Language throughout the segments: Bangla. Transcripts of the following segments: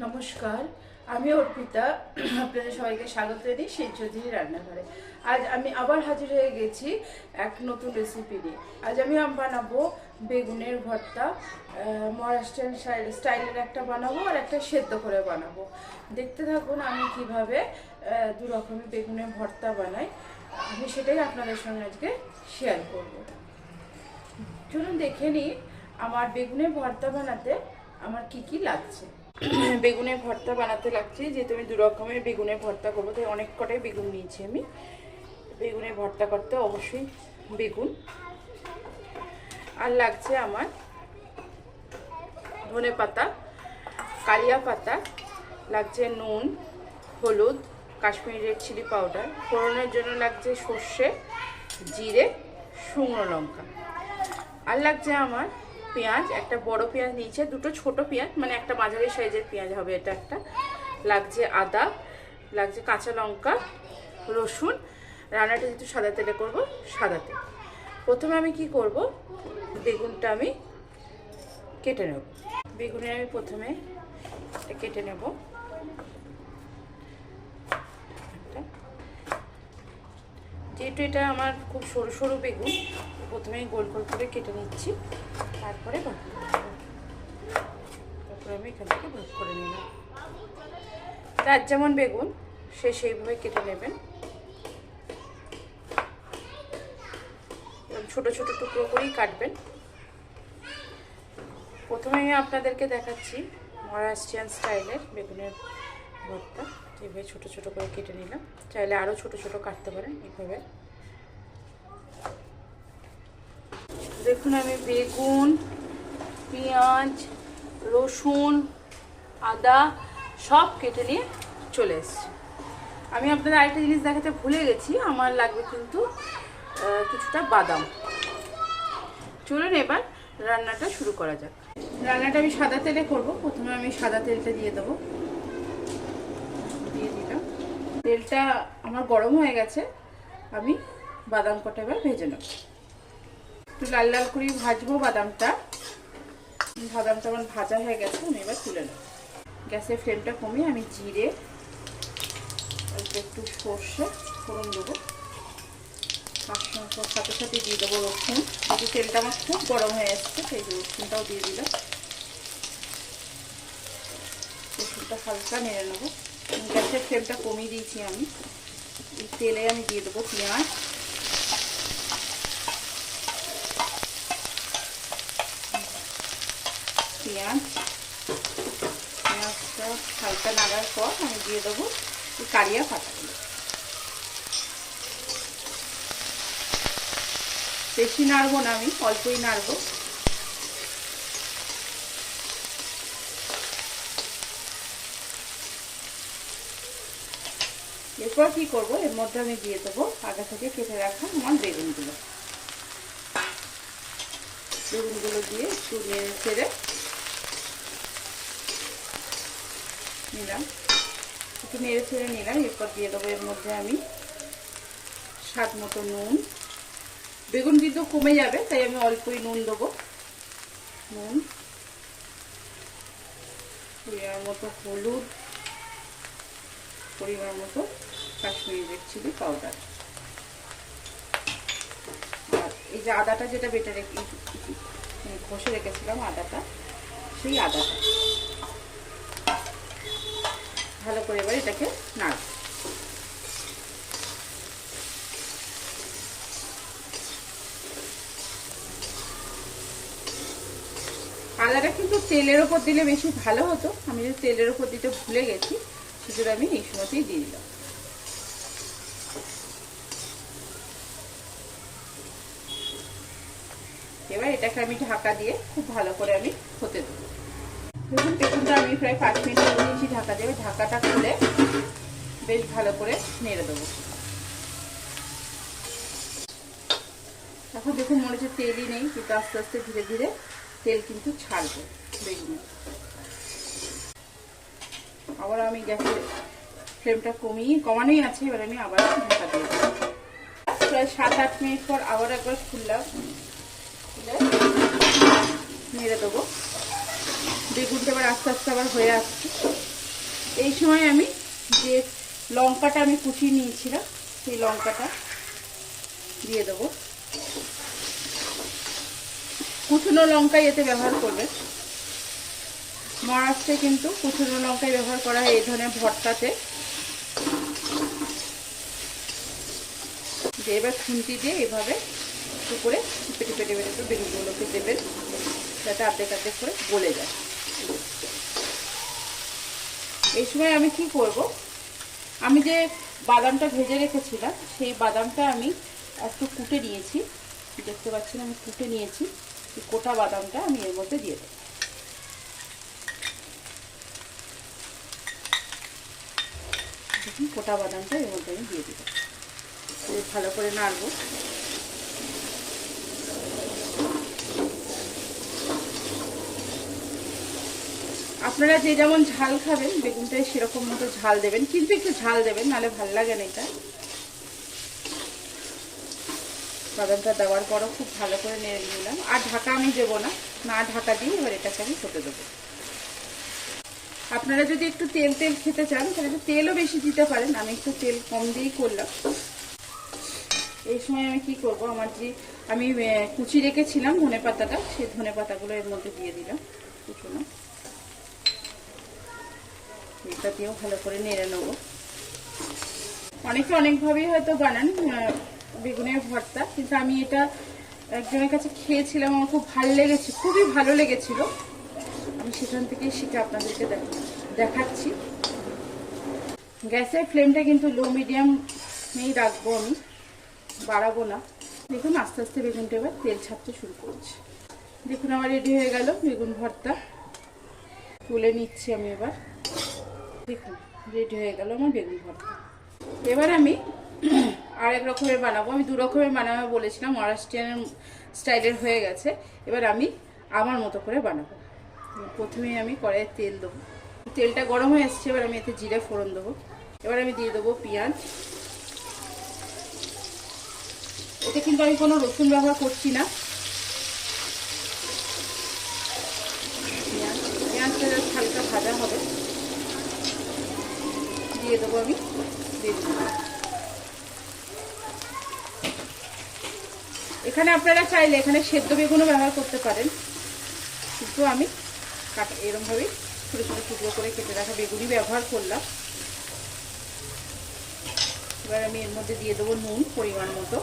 নমস্কার, আমি অর্পিতা। আপনাদের সবাইকে স্বাগত জানাই সেই চৌধুরী রান্নাঘরে। আজ আমি আবার হাজির হয়ে গেছি এক নতুন রেসিপি নিয়ে। আজ আমি বানাবো বেগুনের ভর্তা। মহারাষ্ট্রিয়ান স্টাইলের একটা বানাবো আর একটা সেদ্ধ করে বানাবো। দেখতে থাকুন আমি কিভাবে দু রকমের বেগুনের ভর্তা বানাই। আমি সেটাই আপনাদের সঙ্গে আজকে শেয়ার করব। চলুন দেখে নিই আমার বেগুনের ভর্তা বানাতে আমার কি কি লাগছে। বেগুনের ভর্তা বানাতে লাগছে, যেহেতু আমি দু রকমের বেগুনের ভর্তা করবো তাই অনেক কটাই বেগুন নিয়েছি আমি। বেগুনের ভর্তা করতে অবশ্যই বেগুন আর লাগছে আমার ধনে পাতা, কালিয়া পাতা, লাগছে নুন, হলুদ, কাশ্মীরি রেড চিলি পাউডার, ফোড়নের জন্য লাগছে সর্ষে, জিরে, শুকনো লঙ্কা। আর লাগছে আমার পেঁয়াজ, একটা বড় পেঁয়াজ নিয়েছে, দুটো ছোট পেঁয়াজ, মানে একটা মাঝারি সাইজের পেঁয়াজ হবে এটা একটা। লাগছে আদা, লাগছে কাঁচা লঙ্কা, রসুন। রান্নাটা যেহেতু সাদা তেলে করবো, সাদা তেল। প্রথমে আমি কি করব, বেগুনটা আমি কেটে নেব। বেগুনের আমি প্রথমে কেটে নেব। যেহেতু এটা আমার খুব সরু সরু বেগুন, প্রথমে গোল গোল করে কেটে নিচ্ছি, তারপরে আমি এখান থেকে ভাগ করে নিলাম। তার যেমন বেগুন সে সেইভাবে কেটে নেবেন। ছোট ছোট টুকরো করেই কাটবেন। প্রথমে আমি আপনাদেরকে দেখাচ্ছি মহারাষ্ট্রিয়ান স্টাইলের বেগুনের ভর্তা। এইভাবে ছোট ছোট করে কেটে নিলাম, চাইলে আরও ছোট ছোট কাটতে পারেন এইভাবে। দেখুন আমি বেগুন, পেঁয়াজ, রসুন, আদা সব কেটে নিয়ে চলে এসেছি। আমি আপনাদের আরেকটা জিনিস দেখাতে ভুলে গেছি, আমার লাগবে কিন্তু কিছুটা বাদাম। চলুন এবার রান্নাটা শুরু করা যাক। রান্নাটা আমি সাদা তেলে করব। প্রথমে আমি সাদা তেলটা দিয়ে দেবো। দিয়ে দিলাম। তেলটা আমার গরম হয়ে গেছে, আমি বাদাম কটা এবার ভেজে নেব। একটু লাল লাল করে ভাজবো বাদামটা। বাদামটা আমার ভাজা হয়ে গেছে, আমি এবার তুলে নেব। গ্যাসের ফ্লেমটা কমিয়ে আমি জিরে, একটু সর্ষে ফোড়ন দেবো। সাথে সাথে দিয়ে দেবো রসুন। যেহেতু তেলটা আমার খুব গরম হয়ে এসছে, সেই রসুনটাও দিয়ে দিলাম। রসুনটা হালকা নেড়ে নেবো। গ্যাসের ফ্লেমটা কমিয়ে দিয়েছি আমি। এই তেলে আমি দিয়ে দেবো পেঁয়াজ, পেঁয়াজটা হালকা নাড়ার পর আমি দিয়ে দেবো কারিয়া পাতাগুলো। বেশি নাড়বো না, আমি অল্পই নাড়বো। এরপর কি করব, এর মধ্যে আমি দিয়ে দেবো আগে থেকে কেটে রাখা আমার বেগুনগুলো। বেগুনগুলো দিয়ে একটু নেড়ে ছেড়ে নিলাম। একটু নেড়ে ছেড়ে নিলাম। এরপর দিয়ে দেবো এর মধ্যে আমি স্বাদ মতো নুন। বেগুন কিন্তু কমে যাবে তাই আমি অল্পই নুন দেবো। নুন, পরিমাণ মতো হলুদ, পরিমাণ মতো কাশ্মীরি রেড চিলি পাউডার। আর এই যে আদাটা যেটা বেটে ঘষে রেখেছিলাম আদাটা, সেই আদাটা ভালো করে এবার এটাকে নাড়ব। আদাটা কিন্তু তেলের ওপর দিলে বেশি ভালো হতো, আমি যে তেলের ওপর দিতে ভুলে গেছি, সেজন্য আমি এই সময়তেই দিয়ে দিলাম। এবার এটাকে আমি ঢাকা দিয়ে খুব ভালো করে আমি হতে দেবো। দেখুন বেগুনটা আমি প্রায় 5 মিনিট দিয়েছি ঢাকা দিয়ে। ঢাকাটা খুলে বেশ ভালো করে নেড়ে দেবো। এখন দেখুন মনে হচ্ছে তেলই নেই, কিন্তু আস্তে আস্তে ধীরে ধীরে তেল কিন্তু ছাড়বে বেগুনে। আবার আমি গ্যাসের ফ্লেমটা কমানোই আছে। এবার আমি আবার ঢাকা দিয়ে দেবো। প্রায় 7-8 মিনিট পর আবার একবার খুললাম, খুলে নেড়ে দেবো। বেগুনটা এবার আস্তে আস্তে আবার হয়ে আসছে। এই সময় আমি যে লঙ্কাটা আমি কুচিয়ে নিয়েছিলাম সেই লঙ্কাটা দিয়ে দেবো। কুচনো লঙ্কাই এতে ব্যবহার করবে, মহারাষ্ট্রে কিন্তু কুচনো লঙ্কাই ব্যবহার করা হয় এই ধরনের ভর্তাতে। এবার খুন্তি দিয়ে এভাবে একটু করে পেটে পেটে পেটে বেগুনগুলোকে দেবেন যাতে আর্ধেক আর্ধেক করে গলে যায়। এই সময় আমি কি করব, আমি যে বাদামটা ভেজে রেখেছিলাম সেই বাদামটা আমি একটু কুটে নিয়েছি, দেখতে পাচ্ছেন আমি কুটে নিয়েছি। এই কোটা বাদামটা আমি এর মধ্যে দিয়ে দেবো। দেখুন কোটা বাদামটা এর মধ্যে আমি দিয়ে দেবো, ভালো করে নাড়বো। আপনারা যে যেমন ঝাল খাবেন বেগুনটাই সেরকম মতো ঝাল দেবেন, কিন্তু একটু ঝাল দেবেন, নাহলে ভাল লাগে না এটা। বাদামটা দেওয়ার পরও খুব ভালো করে নেড়ে নিলাম। আর ঢাকা আমি দেবো না, না ঢাকা দিয়ে এবার এটাকে আমি হতে দেবো। আপনারা যদি একটু তেল তেল খেতে চান তাহলে একটু তেলও বেশি দিতে পারেন, আমি একটু তেল কম দিয়েই করলাম। এই সময় আমি কি করব, আমার যে আমি কুচি রেখেছিলাম ধনে পাতাটা, সেই ধনে পাতাগুলো এর মধ্যে দিয়ে দিলাম কুচনো। এটা দিয়েও ভালো করে নেড়ে নেবো। অনেকে অনেকভাবেই হয়তো বানান বেগুনের ভর্তা, কিন্তু আমি এটা একজনের কাছে খেয়েছিলাম, আমার খুব ভালো লেগেছে, খুবই ভালো লেগেছিল। আমি সেখান থেকেই শিখে আপনাদেরকে দেখাচ্ছি। গ্যাসের ফ্লেমটা কিন্তু লো মিডিয়ামেই রাখবো, আমি বাড়াবো না। দেখুন আস্তে আস্তে বেগুনটা এবার তেল ছাড়তে শুরু করছে। দেখুন আমার রেডি হয়ে গেল বেগুন ভর্তা, তুলে নিচ্ছি আমি এবার। দেখুন রেডি হয়ে গেল আমার বেগুন ভর্তা। এবার আমি আরেক রকমের বানাবো, আমি 2 রকমের বানাবো বলেছিলাম, মহারাষ্ট্রিয়ান স্টাইলের হয়ে গেছে। এবার আমি আমার মতো করে বানাবো। প্রথমে আমি কড়াইয়ে তেল দেবো, তেলটা গরম হয়ে এসছে, এবার আমি এতে জিরে ফোড়ন দেবো। এবার আমি দিয়ে দেবো পেঁয়াজ। এতে কিন্তু আমি কোনো রসুন ব্যবহার করছি না। পেঁয়াজটা হালকা ভাজা হবে, দিয়ে দেবো আমি বেগুন। এখানে আপনারা চাইলে এখানে সেদ্ধ বেগুনও ব্যবহার করতে পারেন, কিন্তু আমি এরকমভাবেই ছোটো ছোটো টুকরো করে কেটে রাখা বেগুনই ব্যবহার করলাম। এবার আমি এর মধ্যে দিয়ে দেবো নুন পরিমাণ মতো,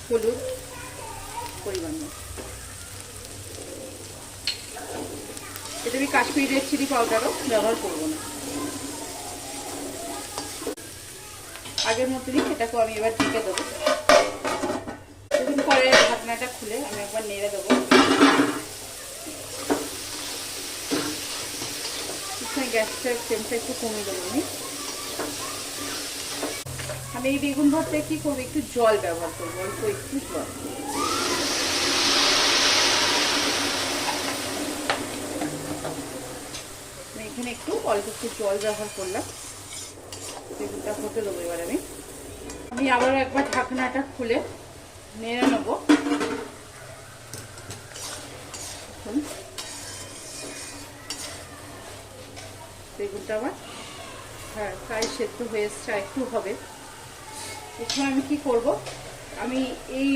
হলুদ পরিমাণ মতো। এটা আমি কাশ্মীরি রেড চিলি পাউডারও ব্যবহার করবো না। আগের মতনই এটাকেও আমি এবার ঢেকে দেবো। দেখুন পরে ঢাকনাটা খুলে আমি একবার নেড়ে দেবো। গ্যাসটার ফ্লেমটা একটু কমিয়ে দেবো। আমি এই বেগুন ভর্তায় কি করবো, একটু জল ব্যবহার করবো, অল্প একটু জল। আমি এখানে একটু অল্প একটু জল ব্যবহার করলাম। বেগুনটা হতে দেবো। এবার আমি আবারও একবার ঢাকনাটা খুলে নেড়ে নেবো। বেগুনটা আবার হ্যাঁ প্রায় সেদ্ধ হয়ে এসছে, একটু হবে। এখানে আমি কি করব, আমি এই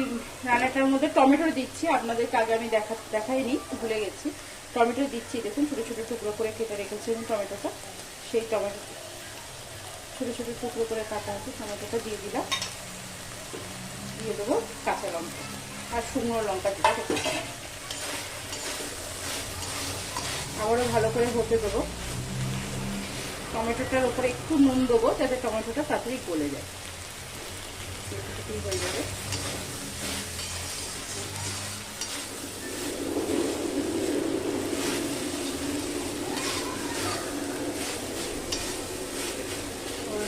রান্নাটার মধ্যে টমেটো দিচ্ছি। আপনাদেরকে আগে আমি দেখাইনি, ভুলে গেছি। টমেটো দিচ্ছি, দেখুন ছোটো ছোটো টুকরো করে কেটে রেখেছি টমেটোটা। সেই টমেটো ছোটো ছোটো টুকরো করে কাটা আছে, টমেটোটা দিয়ে দিলাম। দিয়ে দেবো কাঁচা লঙ্কা আর শুকনো লঙ্কা দিয়ে আবারও ভালো করে হতে দেবো। টমেটোটার উপরে একটু নুন দেবো যাতে টমেটোটা তাড়াতাড়ি গলে যায়, হয়ে যাবে।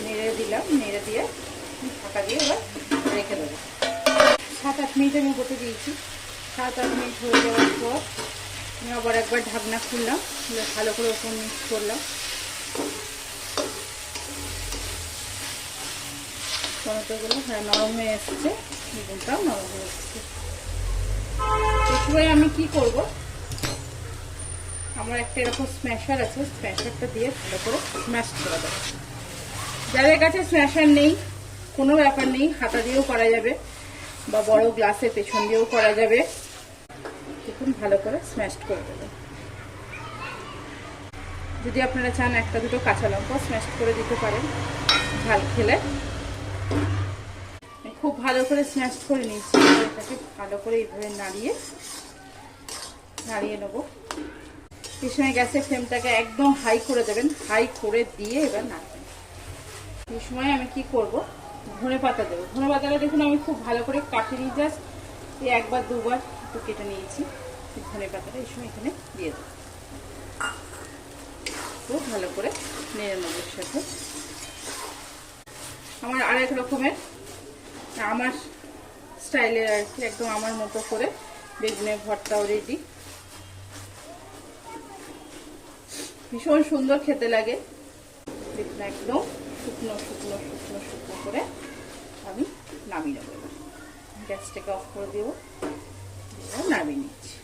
নেড়ে দিলাম, নেড়ে দিয়ে ঢাকা দিয়ে এবার রেখে দেবো। 7-8 মিনিট আমি হতে দিয়েছি। 7-8 মিনিট হয়ে যাওয়ার পর আমি আবার একবার ঢাকনা খুললাম, ভালো করে ওপর মিক্স করলাম। টমেটোগুলো হ্যাঁ নরম হয়ে এসছে, বেগুনটাও নরম হয়ে এসছে। এই সময় আমি কি করব, আমার একটা এরকম স্ম্যাশার আছে, স্ম্যাশারটা দিয়ে ভালো করে স্ম্যাশ করে দেবো। যাদের কাছে স্ম্যাশার নেই কোনো ব্যাপার নেই, হাতা দিয়েও করা যাবে বা বড় গ্লাসের পেছন দিয়েও করা যাবে। দেখুন ভালো করে স্ম্যাশ করে দেবে। যদি আপনারা চান একটা দুটো কাঁচা লঙ্কা স্ম্যাশ করে দিতে পারেন ঝাল খেলে। খুব ভালো করে স্ম্যাশ করে নিচ্ছি, এটাকে ভালো করে এইভাবে নাড়িয়ে নেবো। এই সময় গ্যাসের ফ্লেমটাকে একদম হাই করে দেবেন, হাই করে দিয়ে এবার নাড়বেন। এই সময় আমি কি করব, ধনে পাতা দেবো। ধনে পাতাটা দেখুন আমি খুব ভালো করে কাটিনি, জাস্ট একবার দুবার একটু কেটে নিয়েছি। ধনে পাতাটা এই সময় এখানে দিয়ে দেবো, তো ভালো করে নেড়ে নেবো। সাথে আমার আরেক রকমের, আমার স্টাইলের আর কি, একদম আমার মতো করে বেগুনের ভর্তাও রেডি। ভীষণ সুন্দর খেতে লাগে। দেখুন একদম শুকনো শুকনো শুকনো শুকনো করে আমি নামিয়ে নেবো। এবার গ্যাসটাকে অফ করে দেবো, নামিয়ে নিচ্ছি।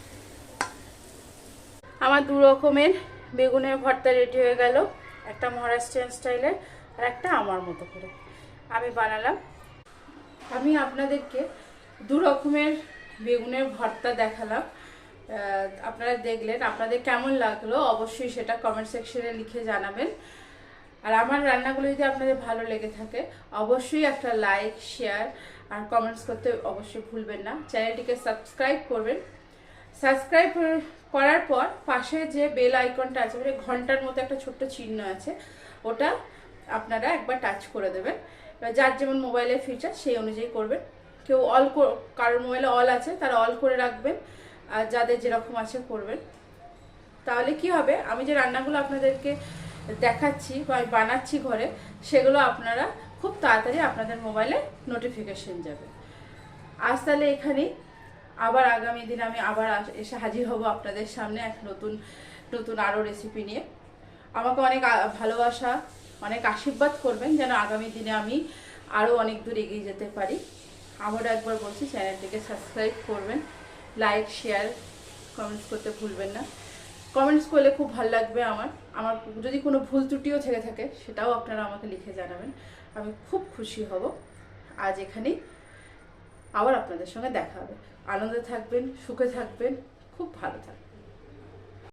আমার দু রকমের বেগুনের ভর্তা রেডি হয়ে গেল, একটা মহারাষ্ট্রিয়ান স্টাইলের আর একটা আমার মতো করে আমি বানালাম। আমি আপনাদেরকে দু রকমের বেগুনের ভর্তা দেখালাম, আপনারা দেখলেন। আপনাদের কেমন লাগলো অবশ্যই সেটা কমেন্ট সেকশনে লিখে জানাবেন। আর আমার রান্নাগুলো যদি আপনাদের ভালো লেগে থাকে অবশ্যই একটা লাইক, শেয়ার আর কমেন্টস করতে অবশ্যই ভুলবেন না। চ্যানেলটিকে সাবস্ক্রাইব করবেন। সাবস্ক্রাইব করার পর পাশে যে বেল আইকনটা আছে, মানে ঘন্টার মতো একটা ছোট্ট চিহ্ন আছে, ওটা আপনারা একবার টাচ করে দেবেন। এবার যার যেমন মোবাইলের ফিচার সেই অনুযায়ী করবেন। কেউ কারোর মোবাইলে অল আছে তারা অল করে রাখবেন, আর যাদের যেরকম আছে করবেন। তাহলে কি হবে, আমি যে রান্নাগুলো আপনাদেরকে দেখাচ্ছি বা বানাচ্ছি ঘরে, সেগুলো আপনারা খুব তাড়াতাড়ি আপনাদের মোবাইলে নোটিফিকেশন যাবে। আজ তাহলে এখানেই, আবার আগামী দিন আমি আবার এসে হাজির হব আপনাদের সামনে এক নতুন নতুন আরও রেসিপি নিয়ে। আমাকে অনেক ভালোবাসা, অনেক আশীর্বাদ করবেন যেন আগামী দিনে আমি আরও অনেক দূর এগিয়ে যেতে পারি। আবারও একবার বলছি, চ্যানেলটিকে সাবস্ক্রাইব করবেন, লাইক, শেয়ার, কমেন্টস করতে ভুলবেন না। কমেন্টস করলে খুব ভালো লাগবে আমার যদি কোনো ভুল ত্রুটিও থেকে থাকে সেটাও আপনারা আমাকে লিখে জানাবেন, আমি খুব খুশি হব। আজ এখানেই, আবার আপনাদের সঙ্গে দেখা হবে। আনন্দে থাকবেন, সুখে থাকবেন, খুব ভালো থাকবেন।